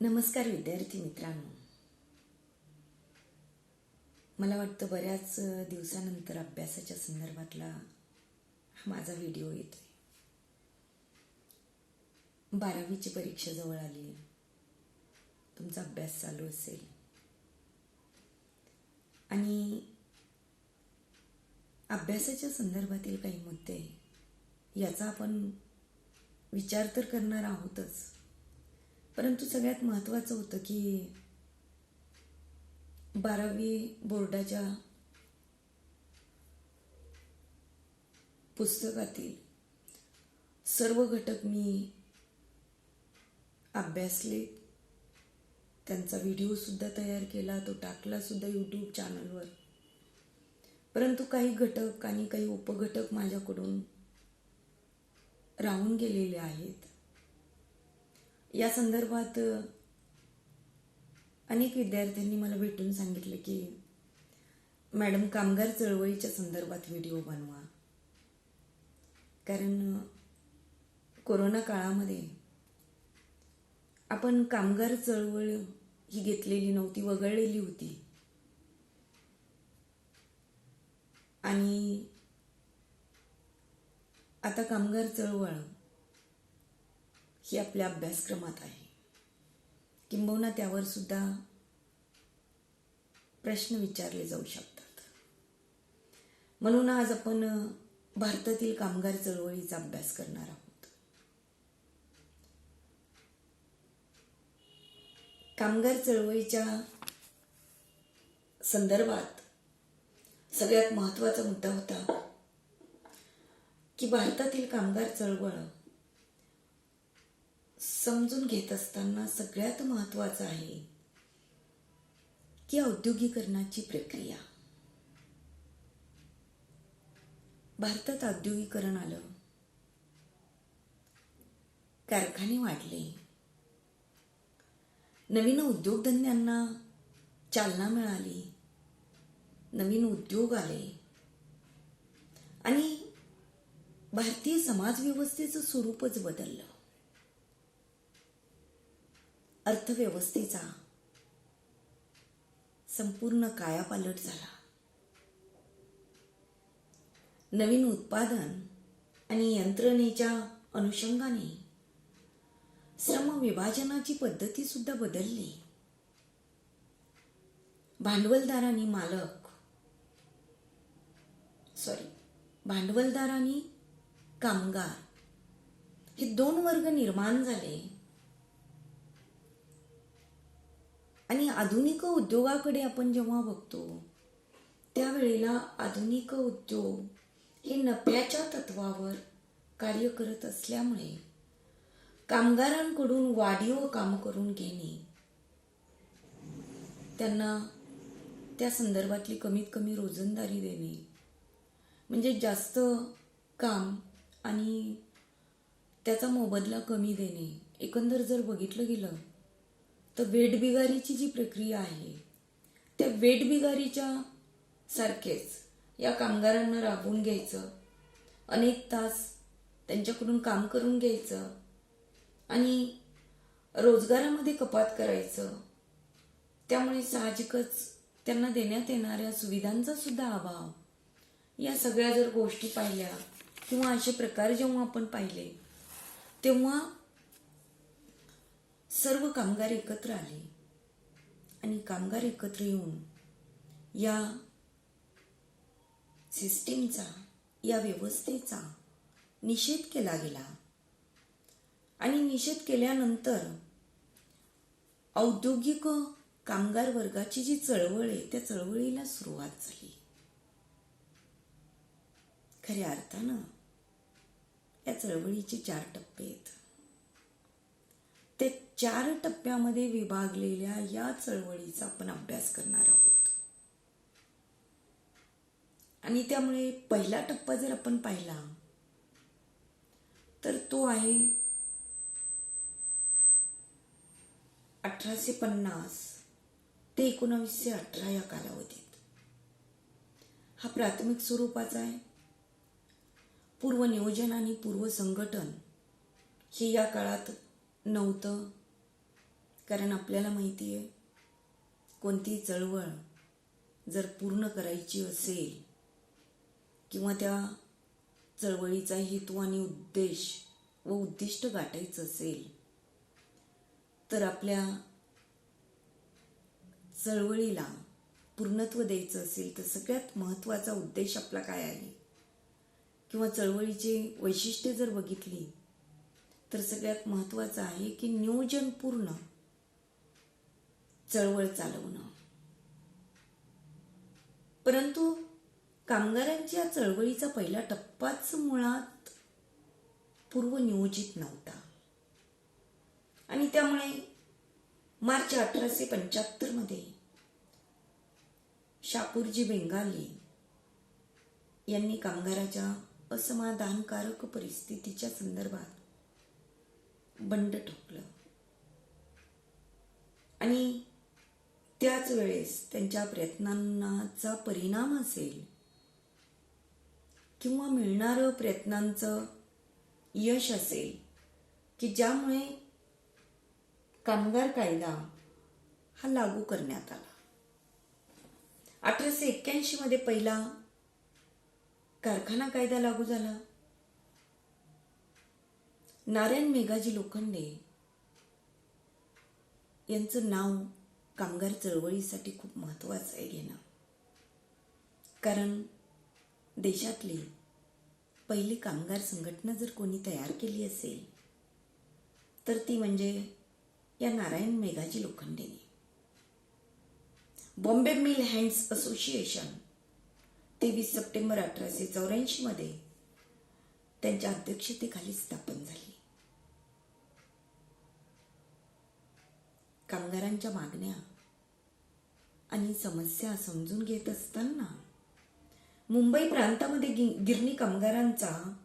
नमस्कार विद्यार्थी मित्रांनो. मला वाटतं बऱ्याच दिवसानंतर अभ्यासाच्या संदर्भातला हा माझा व्हिडिओ येतोय. 12वीची परीक्षा जवळ आली, तुमचा अभ्यास चालू असेल आणि अभ्यासाच्या संदर्भातील काही मुद्दे याचा आपण विचार तर करणार आहोतच, परंतु सगळ्यात महत्त्वाचं होतं की 12वी बोर्डाच्या पुस्तकातील सर्व घटक मी अभ्यासले, त्यांचा व्हिडिओसुद्धा तयार केला, तो टाकलासुद्धा यूट्यूब चॅनलवर. परंतु काही घटक आणि काही उपघटक माझ्याकडून राहून गेलेले आहेत. या संदर्भात अनेक विद्यार्थ्यांनी मला भेटून सांगितले की मॅडम कामगार चळवळीच्या संदर्भात व्हिडिओ बनवा, कारण कोरोना काळामध्ये आपण कामगार चळवळ ही घेतलेली नव्हती, वगळलेली होती. आणि आता कामगार चळवळ ही आपल्या अभ्यासक्रमात आहे, किंबहुना त्यावर सुद्धा प्रश्न विचारले जाऊ शकतात. म्हणून आज आपण भारतातील कामगार चळवळीचा अभ्यास करणार आहोत. कामगार चळवळीच्या संदर्भात सगळ्यात महत्त्वाचा मुद्दा होता की भारतातील कामगार चळवळ समजून घेत असताना सगळ्यात महत्त्वाचं आहे की औद्योगिकरणाची प्रक्रिया. भारतात औद्योगिकरण आलं, कारखाने वाढले, नवीन उद्योगधंद्यांना चालना मिळाली, नवीन उद्योग आले आणि भारतीय समाजव्यवस्थेचं स्वरूपच बदललं. अर्थव्यवस्थेचा संपूर्ण कायापालट झाला. नवीन उत्पादन आणि यंत्रणेच्या अनुषंगाने श्रम विभाजनाची पद्धती सुद्धा बदलली. भांडवलदार आणि कामगार हे दोन वर्ग निर्माण झाले आणि आधुनिक उद्योगाकडे आपण जेव्हा बघतो त्यावेळेला आधुनिक उद्योग हे नफ्याच्या तत्वावर कार्य करत असल्यामुळे कामगारांकडून वाढीव काम करून घेणे, त्यांना त्या संदर्भातली कमीत कमी रोजंदारी देणे, म्हणजे जास्त काम आणि त्याचा मोबदला कमी देणे, एकंदर जर बघितलं गेलं तर वेठबिगारीची जी प्रक्रिया आहे त्या वेठबिगारीच्या सारखेच या कामगारांना राबवून घ्यायचं, अनेक तास त्यांच्याकडून काम करून घ्यायचं आणि रोजगारामध्ये कपात करायचं. त्यामुळे साहजिकच त्यांना देण्यात येणाऱ्या सुविधांचा सुद्धा अभाव. या सगळ्या जर गोष्टी पाहिल्या किंवा असे प्रकार जेव्हा आपण पाहिले तेव्हा सर्व कामगार एकत्र आले आणि कामगार एकत्र येऊन या सिस्टीमचा, या व्यवस्थेचा निषेध केला गेला. आणि निषेध केल्यानंतर औद्योगिक कामगार वर्गाची जी चळवळ आहे त्या चळवळीला सुरुवात झाली. खऱ्या अर्थानं या चळवळीचे 4 टप्पे आहेत. ते 4 टप्प्यामध्ये विभागलेल्या या चळवळीचा आपण अभ्यास करणार आहोत. आणि त्यामुळे पहिला टप्पा जर आपण पाहिला तर तो आहे 1850 ते 1918 या कालावधीत. हा प्राथमिक स्वरूपाचा आहे. पूर्व नियोजन आणि पूर्व संघटन हे या काळात नव्हतं, कारण आपल्याला माहिती आहे, कोणती चळवळ जर पूर्ण करायची असेल किंवा त्या चळवळीचा हेतू आणि उद्देश व उद्दिष्ट गाठायचं असेल तर आपल्या चळवळीला पूर्णत्व द्यायचं असेल तर सगळ्यात महत्त्वाचा उद्देश आपला काय आहे किंवा चळवळीची वैशिष्ट्ये जर बघितली तर सगळ्यात महत्त्वाचं आहे की नियोजनपूर्ण चळवळ चालवणं. परंतु कामगारांच्या चळवळीचा पहिला टप्पाच मुळात पूर्वनियोजित नव्हता आणि त्यामुळे मार्च 1875 मध्ये शापूरजी बेंगाली यांनी कामगाराच्या असमाधानकारक परिस्थितीच्या संदर्भात बंड ठोकलं आणि त्याच वेळेस त्यांच्या प्रयत्नांचा परिणाम असेल किंवा मिळणारं प्रयत्नांचं यश असेल की ज्यामुळे कामगार कायदा हा लागू करण्यात आला. 1881 मध्ये पहिला कारखाना कायदा लागू झाला. नारायण मेघाजी लोखंडे यांचं नाव कामगार चळवळीसाठी खूप महत्त्वाचं आहे घेणं, कारण देशातली पहिली कामगार संघटना जर कोणी तयार केली असेल तर ती म्हणजे या नारायण मेघाजी लोखंडेने. Bombay mill hands association 23 September 1884 मध्ये त्यांच्या अध्यक्षतेखाली स्थापन झाली. कामगारांच्या मागण्या आणि समस्या समजून घेत असताना मुंबई प्रांतामध्ये गिरणी कामगारांचा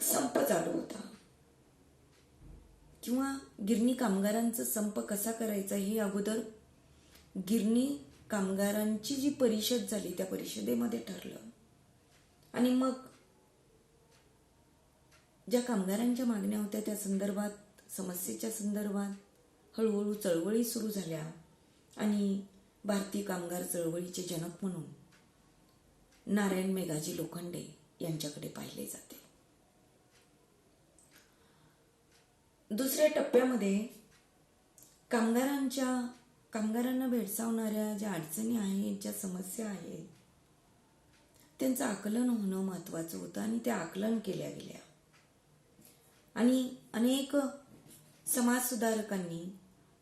संप चालू होता किंवा गिरणी कामगारांचा संप कसा करायचा हे अगोदर गिरणी कामगारांची जी परिषद झाली त्या परिषदेमध्ये ठरलं आणि मग ज्या कामगारांच्या मागण्या होत्या त्या संदर्भात, समस्येच्या संदर्भात हळूहळू चळवळी सुरू झाल्या आणि भारतीय कामगार चळवळीचे जनक म्हणून नारायण मेघाजी लोखंडे यांच्याकडे पाहिले जाते. दुसऱ्या टप्प्यामध्ये कामगारांना भेडसावणाऱ्या ज्या अडचणी आहेत, ज्या समस्या आहेत, त्यांचं आकलन होणं महत्त्वाचं होतं आणि त्या आकलन केल्या गेल्या आणि अनेक समाजसुधारकांनी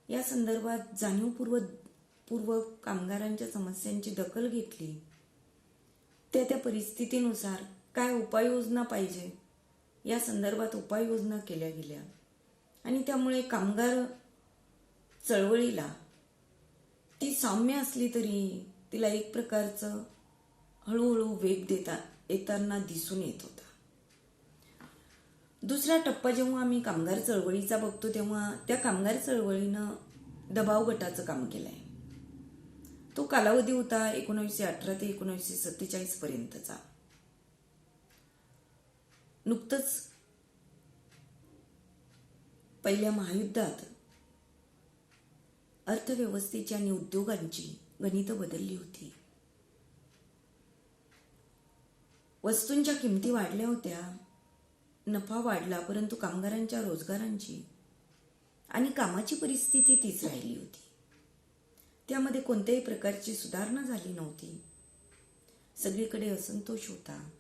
या संदर्भात जाणीवपूर्वक कामगारांच्या समस्यांची दखल घेतली. त्या परिस्थितीनुसार काय उपाययोजना पाहिजे या संदर्भात उपाययोजना केल्या गेल्या आणि त्यामुळे कामगार चळवळीला ती साम्य असली तरी तिला एक प्रकारचं हळूहळू वेग येताना दिसून येत होता. दुसरा टप्पा जेव्हा आम्ही कामगार चळवळीचा बघतो तेव्हा त्या कामगार चळवळीनं दबाव गटाचं काम केलंय. तो कालावधी होता 1918 ते 1947 पर्यंतचा. नुकतंच पहिल्या महायुद्धात अर्थव्यवस्थेची आणि उद्योगांची गणितं बदलली होती. वस्तूंच्या किमती वाढल्या होत्या, नफा वाढला, परंतु कामगारांच्या रोजगारांची आणि कामाची परिस्थिती तीच राहिली होती. त्यामध्ये कोणत्याही प्रकारची सुधारणा झाली नव्हती. सगळीकडे असंतोष होता,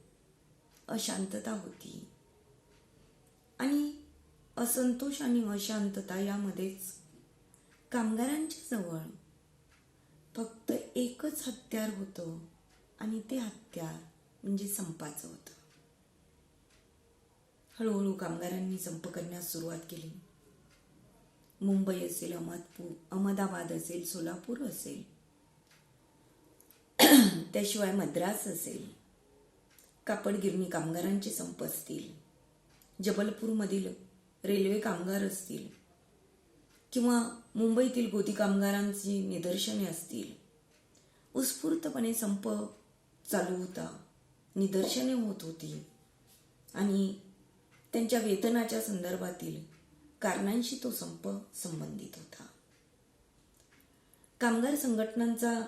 अशांतता होती आणि असंतोष आणि अशांतता यामध्येच कामगारांच्या जवळ फक्त एकच हत्यार होतं आणि ते हत्यार म्हणजे संपाचं होतं. हळूहळू कामगारांनी संप करण्यास सुरुवात केली. मुंबई असेल, अहमदाबाद असेल, सोलापूर असेल, त्याशिवाय मद्रास असेल, कापड गिरणी कामगारांचे संप असतील, जबलपूरमधील रेल्वे कामगार असतील किंवा मुंबईतील गोदी कामगारांची निदर्शने असतील, उत्स्फूर्तपणे संप चालू होता, निदर्शने होत होती आणि त्यांच्या वेतनाच्या संदर्भातील कारणांशी तो संप संबंधित होता. कामगार संघटनांचा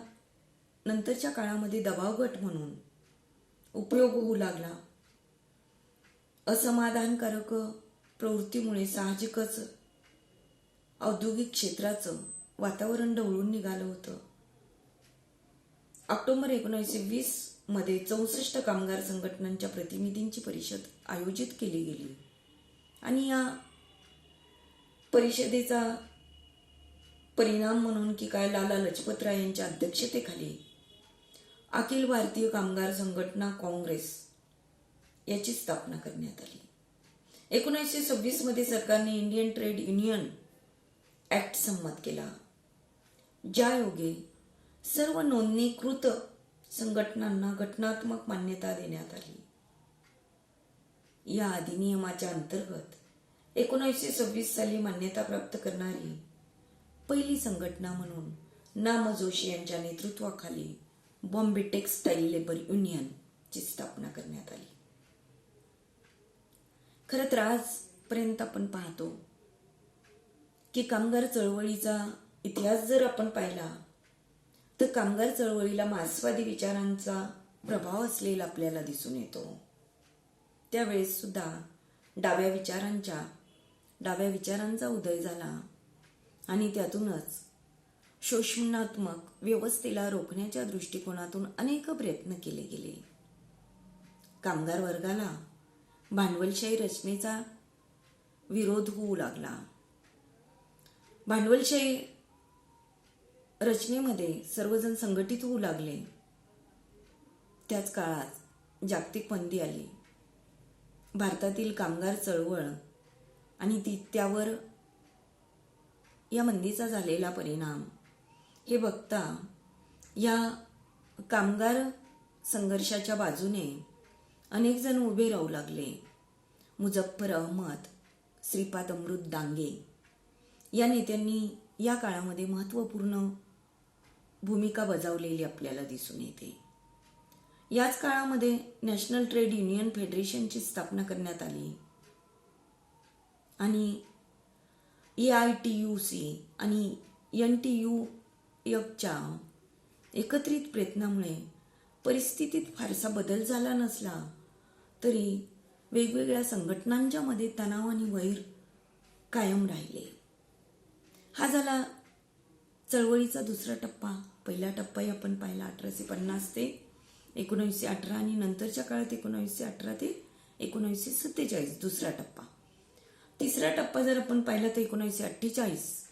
नंतरच्या काळामध्ये दबाव गट म्हणून उपयोग होऊ लागला. असमाधानकारक प्रवृत्तीमुळे साहजिकच औद्योगिक क्षेत्राचं वातावरण ढवळून निघालं होतं. ऑक्टोबर 1920 मध्ये 64 कामगार संघटनांच्या प्रतिनिधींची परिषद आयोजित केली गेली आणि या परिषदेचा परिणाम म्हणून की काय लाला लजपतराय यांच्या अध्यक्षतेखाली अखिल भारतीय कामगार संघटना काँग्रेस याची स्थापना करण्यात आली. 1926 मध्ये सरकारने इंडियन ट्रेड युनियन ऍक्ट संमत केला, ज्यायोगे सर्व नोंदणीकृत संघटनांना घटनात्मक मान्यता देण्यात आली. या अधिनियमाच्या अंतर्गत 1926 साली मान्यता प्राप्त करणारी पहिली संघटना म्हणून नाम जोशी यांच्या नेतृत्वाखाली बॉम्बे टेक्सटाईल लेबर युनियन ची स्थापना करण्यात आली. खरं तर आजपर्यंत आपण पाहतो की कामगार चळवळीचा इतिहास जर आपण पाहिला तर कामगार चळवळीला मार्क्सवादी विचारांचा प्रभाव असलेला आपल्याला दिसून येतो. त्यावेळेस सुद्धा डाव्या विचारांचा उदय झाला आणि त्यातूनच शोषणात्मक व्यवस्थेला रोखण्याच्या दृष्टिकोनातून अनेक प्रयत्न केले गेले. कामगार वर्गाला भांडवलशाही रचनेचा विरोध होऊ लागला. भांडवलशाही रचनेमध्ये सर्वजण संघटित होऊ लागले. त्याच काळात जागतिक मंदी आली. भारतातील कामगार चळवळ आणि त्यावर या मंदीचा झालेला परिणाम हे बघता या कामगार संघर्षाच्या बाजूने अनेक जण उभे राहू लागले. मुझफ्फर अहमद, श्रीपाद अमृत डांगे या नेत्यांनी या काळामध्ये महत्त्वपूर्ण भूमिका बजावलेली आपल्याला दिसून येते. याच काळामध्ये नॅशनल ट्रेड युनियन फेडरेशनची स्थापना करण्यात आली आणि AITUC आणि NTUFच्या एकत्रित प्रयत्नामुळे परिस्थितीत फारसा बदल झाला नसला तरी वेगवेगळ्या संघटनांच्या मध्ये तणाव आणि वैर कायम राहिले. हा झाला चळवळीचा दुसरा टप्पा. पहिला टप्पा आपण पाहिला 1850 ते 1918 आणि नंतरच्या काळात 1918 ते 1947 दुसरा टप्पा. तिसरा टप्पा जर आपण पाहिला तर 1948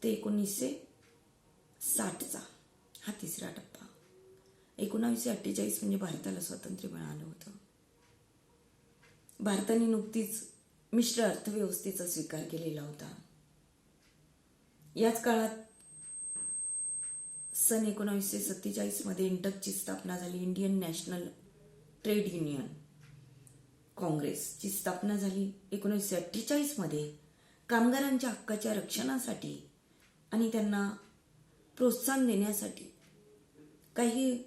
ते 1960चा हा तिसरा टप्पा. 1948 म्हणजे भारताला स्वातंत्र्य मिळालं होतं. भारताने नुकतीच मिश्र अर्थव्यवस्थेचा स्वीकार केलेला होता. याच काळात सन 1947 मध्ये इंटकची स्थापना झाली. इंडियन नॅशनल ट्रेड युनियन काँग्रेसची स्थापना झाली. 1948 मध्ये कामगारांच्या हक्काच्या रक्षणासाठी आणि त्यांना प्रोत्साहन देण्यासाठी काही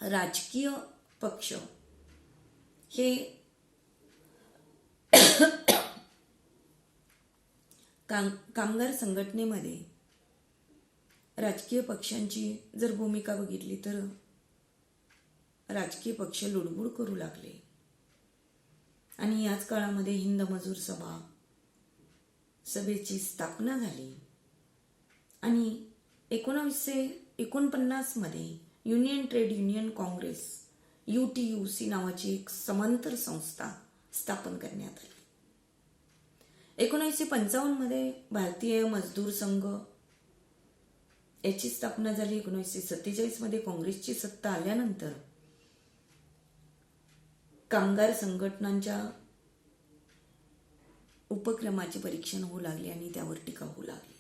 राजकीय पक्ष हे कामगार संघटनेमध्ये राजकीय पक्षांची जर भूमिका बघितली तर राजकीय पक्ष लुडबुड करू लागले आणि याच काळामध्ये हिंद मजूर सभेची स्थापना झाली आणि 1949 मध्ये union trade union Congress UTUC नावाची एक समांतर संस्था स्थापन करण्यात आली. 1955 मध्ये भारतीय मजदूर संघ याची स्थापना झाली. 1947 मध्ये काँग्रेसची सत्ता आल्यानंतर कामगार संघटनांच्या उपक्रमाचे परीक्षण होऊ लागले आणि त्यावर टीका होऊ लागली.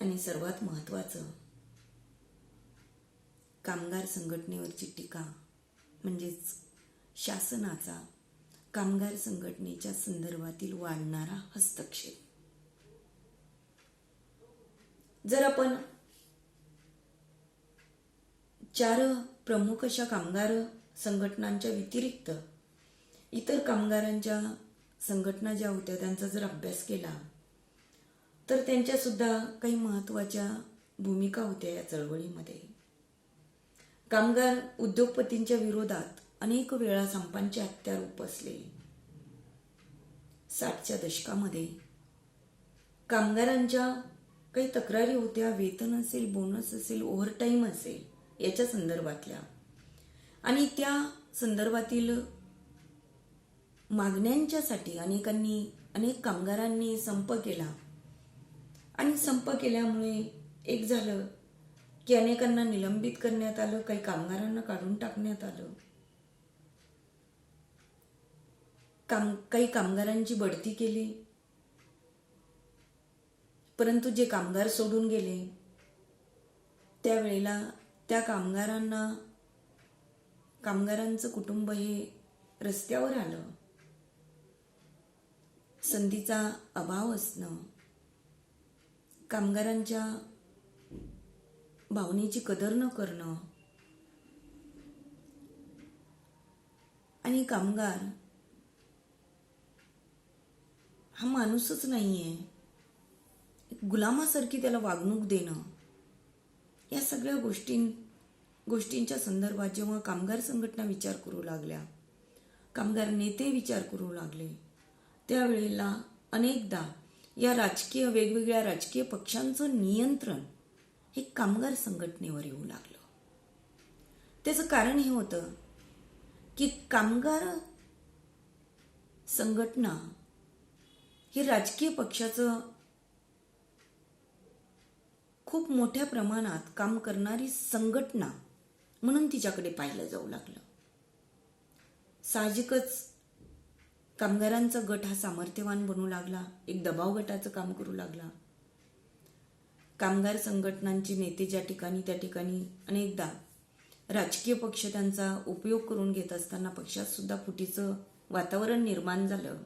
आणि सर्वात महत्त्वाचं, कामगार संघटनेवरची टीका म्हणजेच शासनाचा कामगार संघटनेच्या संदर्भातील वाढणारा हस्तक्षेप. जर आपण 4 प्रमुख अशा कामगार संघटनांच्या व्यतिरिक्त इतर कामगारांच्या संघटना ज्या होत्या त्यांचा जर अभ्यास केला तर त्यांच्या सुद्धा काही महत्त्वाच्या भूमिका होत्या या चळवळीमध्ये. कामगार उद्योगपतींच्या विरोधात अनेक वेळा संपांचे हत्यार उपसले. 60च्या दशकामध्ये कामगारांच्या काही तक्रारी होत्या, वेतन असेल, बोनस असेल, ओव्हरटाईम असेल याच्या संदर्भातल्या, आणि त्या संदर्भातील मागण्यांच्यासाठी अनेक कामगारांनी संप केला. आणि संप केल्यामुळे एक झालं की अनेकांना निलंबित करण्यात आलं, काही कामगारांना काढून टाकण्यात आलं, काही कामगारांची बढती केली. परंतु जे कामगार सोडून गेले त्यावेळेला त्या कामगारांचं कुटुंब हे रस्त्यावर आलं. संधीचा अभाव असणं, कामगारांच्या भावनेची कदर न करणं, आणि कामगार हा माणूसच नाहीये, गुलामासारखी त्याला वागणूक देणं, या सगळ्या गोष्टींच्या संदर्भात जेव्हा कामगार संघटना विचार करू लागल्या, कामगार नेते विचार करू लागले, त्यावेळेला अनेकदा या वेगवेगळ्या राजकीय पक्षांचं नियंत्रण हे कामगार संघटनेवर येऊ लागलं. त्याचं कारण हे होतं की कामगार संघटना ही राजकीय पक्षाचं खूप मोठ्या प्रमाणात काम करणारी संघटना म्हणून तिच्याकडे पाहिलं जाऊ लागलं. साहजिकच कामगारांचा गट हा सामर्थ्यवान बनू लागला, एक दबाव गटाचं काम करू लागला. कामगार संघटनांचे नेते ज्या ठिकाणी त्या ठिकाणी अनेकदा राजकीय पक्ष त्यांचा उपयोग करून घेत असताना पक्षात सुद्धा फुटीचं वातावरण निर्माण झालं.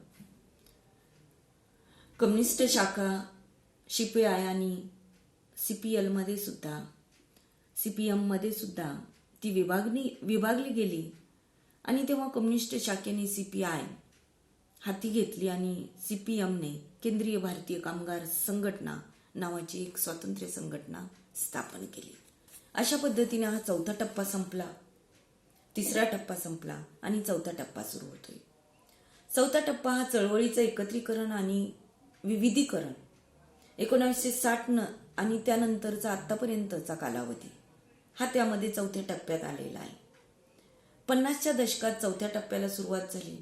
कम्युनिस्ट शाखा CPI आणि CPL CPM मध्ये सुद्धा ती विभागली गेली. आणि तेव्हा कम्युनिस्ट शाखेने CPI हाती घेतली आणि CPMने केंद्रीय भारतीय कामगार संघटना नावाची एक स्वातंत्र्य संघटना स्थापन केली. अशा पद्धतीने हा चौथा टप्पा संपला, तिसरा टप्पा संपला आणि चौथा टप्पा सुरू होतोय. चौथा टप्पा हा चळवळीचं एकत्रीकरण आणि विविधीकरण 1960 आणि त्यानंतरचा आतापर्यंतचा कालावधी हा त्यामध्ये चौथ्या टप्प्यात आलेला आहे. 50च्या दशकात चौथ्या टप्प्याला सुरुवात झाली.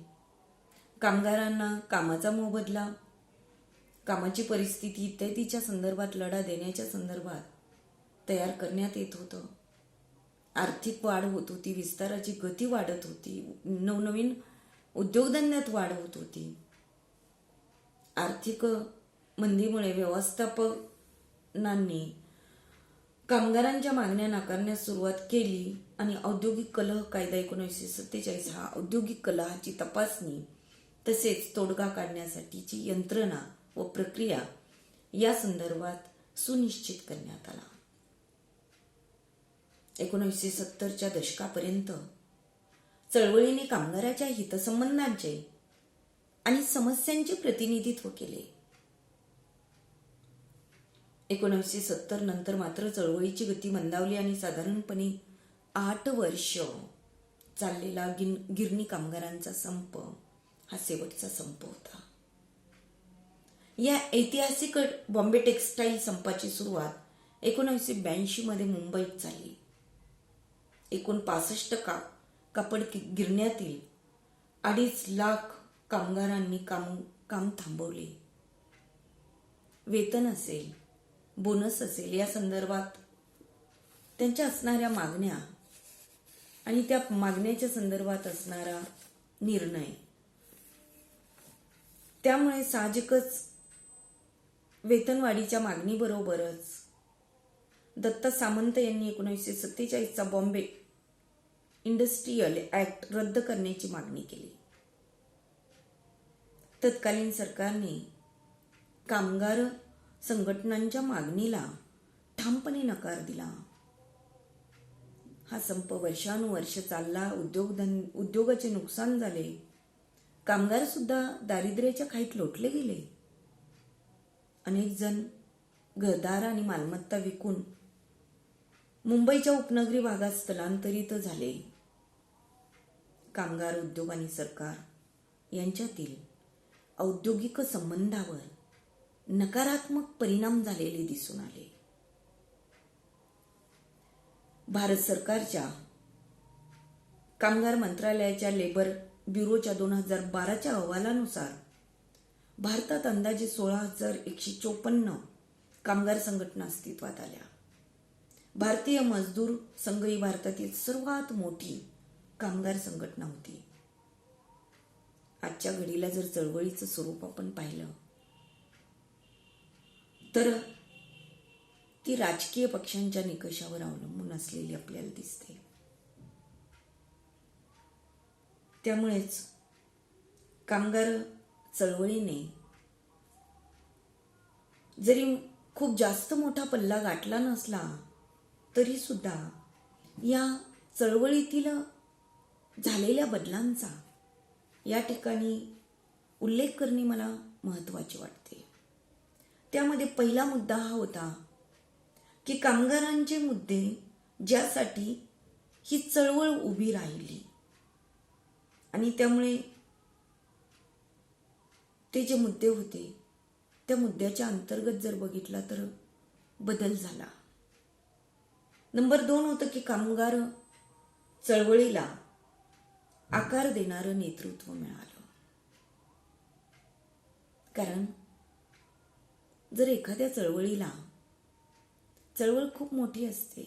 कामगारांना कामाचा मोबदला, कामाची परिस्थिती इत्यादीच्या संदर्भात लढा देण्याच्या संदर्भात तयार करण्यात येत होतं. आर्थिक वाढ होत होती, विस्ताराची गती वाढत होती, नवनवीन उद्योगधंद्यात वाढ होत होती. आर्थिक मंदीमुळे व्यवस्थापनांनी कामगारांच्या मागण्या नाकारण्यास सुरुवात केली आणि औद्योगिक कलह कायदा 1947 हा औद्योगिक कलहाची तपासणी तसेच तोडगा काढण्यासाठीची यंत्रणा व प्रक्रिया या संदर्भात सुनिश्चित करण्यात आला. 1970च्या दशकापर्यंत चळवळीने कामगाराच्या हितसंबंधांचे आणि समस्यांचे प्रतिनिधित्व केले. 1970 नंतर मात्र चळवळीची गती मंदावली आणि साधारणपणे 8 वर्ष चाललेला गिरणी कामगारांचा संप हा शेवटचा संप होता. या ऐतिहासिक बॉम्बे टेक्सटाईल संपाची सुरुवात 1982 मध्ये मुंबईत झाली. एकूण 65 कापड गिरण्यातील 2.5 लाख कामगारांनी काम थांबवले. वेतन असेल, बोनस असेल या संदर्भात त्यांच्या असणाऱ्या मागण्या आणि त्या मागण्याच्या संदर्भात असणारा निर्णय, त्यामुळे साहजिकच वेतनवाढीच्या मागणीबरोबरच दत्ता सामंत यांनी 1947चा बॉम्बे इंडस्ट्रियल ऍक्ट रद्द करण्याची मागणी केली. तत्कालीन सरकारने कामगार संघटनांच्या मागणीला ठामपणे नकार दिला. हा संप वर्षानुवर्ष चालला. उद्योगाचे नुकसान झाले. कामगार सुद्धा दारिद्र्याच्या खाईत लोटले गेले. अनेक जण घरदार आणि मालमत्ता विकून मुंबईच्या उपनगरी भागात स्थलांतरित झाले. कामगार, उद्योग आणि सरकार यांच्यातील औद्योगिक संबंधावर नकारात्मक परिणाम झालेले दिसून आले. भारत सरकारच्या कामगार मंत्रालयाच्या लेबर ब्युरोच्या 2012च्या अहवालानुसार भारतात अंदाजे 16,154 कामगार संघटना अस्तित्वात आल्या. भारतीय मजदूर संघ ही भारतातील सर्वात मोठी कामगार संघटना होती. आजच्या घडीला जर चळवळीचं स्वरूप आपण पाहिलं तर ती राजकीय पक्षांच्या निकषावर अवलंबून असलेली आपल्याला दिसते. त्यामुळेच कामगार चळवळीने जरी खूप जास्त मोठा पल्ला गाठला नसला तरी सुद्धा या चळवळीतील झालेल्या बदलांचा या ठिकाणी उल्लेख करणे मला महत्त्वाचे वाटते. त्यामध्ये पहिला मुद्दा हा होता की कामगारांचे मुद्दे ज्यासाठी ही चळवळ उभी राहिली आणि त्यामुळे ते जे मुद्दे होते त्या मुद्द्याच्या अंतर्गत जर बघितला तर बदल झाला. नंबर 2 होतं की कामगार चळवळीला आकार देणारं नेतृत्व मिळालं. कारण जर एखाद्या चळवळ खूप मोठी असते,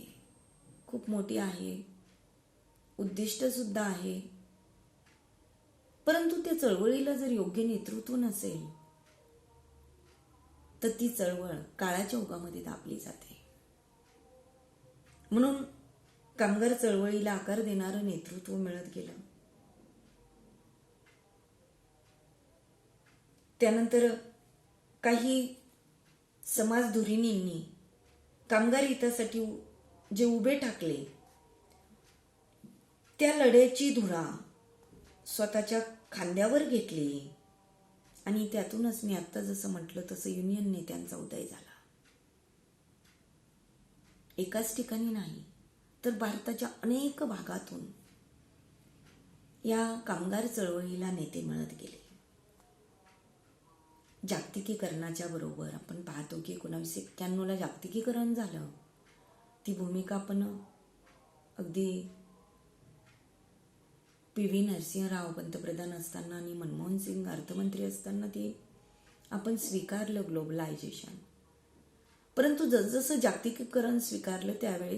खूप मोठी आहे, उद्दिष्ट सुद्धा आहे, परंतु त्या चळवळीला जर योग्य नेतृत्व नसेल तर ती चळवळ काळाच्या ओघामध्ये दाबली जाते. म्हणून कामगार चळवळीला आकार देणारं नेतृत्व मिळत गेलं. त्यानंतर काही समाजधुरीणींनी कामगार हितासाठी जे उभे ठाकले त्या लढ्याची धुरा स्वतःच्या खांद्यावर घेतली आणि त्यातूनच मी आत्ता जसं म्हटलं तसं युनियन नेत्यांचा उदय झाला. एकाच ठिकाणी नाही तर भारताच्या अनेक भागातून या कामगार चळवळीला नेते मिळत गेले. जागतिकीकरणाच्या बरोबर आपण पाहतो की 1991ला जागतिकीकरण झालं. ती भूमिका आपण अगदी पी.व्ही. नरसिंहराव पंतप्रधान असताना आणि मनमोहन सिंग अर्थमंत्री असताना ती आपण स्वीकारलं ग्लोबलायझेशन. परंतु जसजसं जागतिकीकरण स्वीकारलं त्यावेळी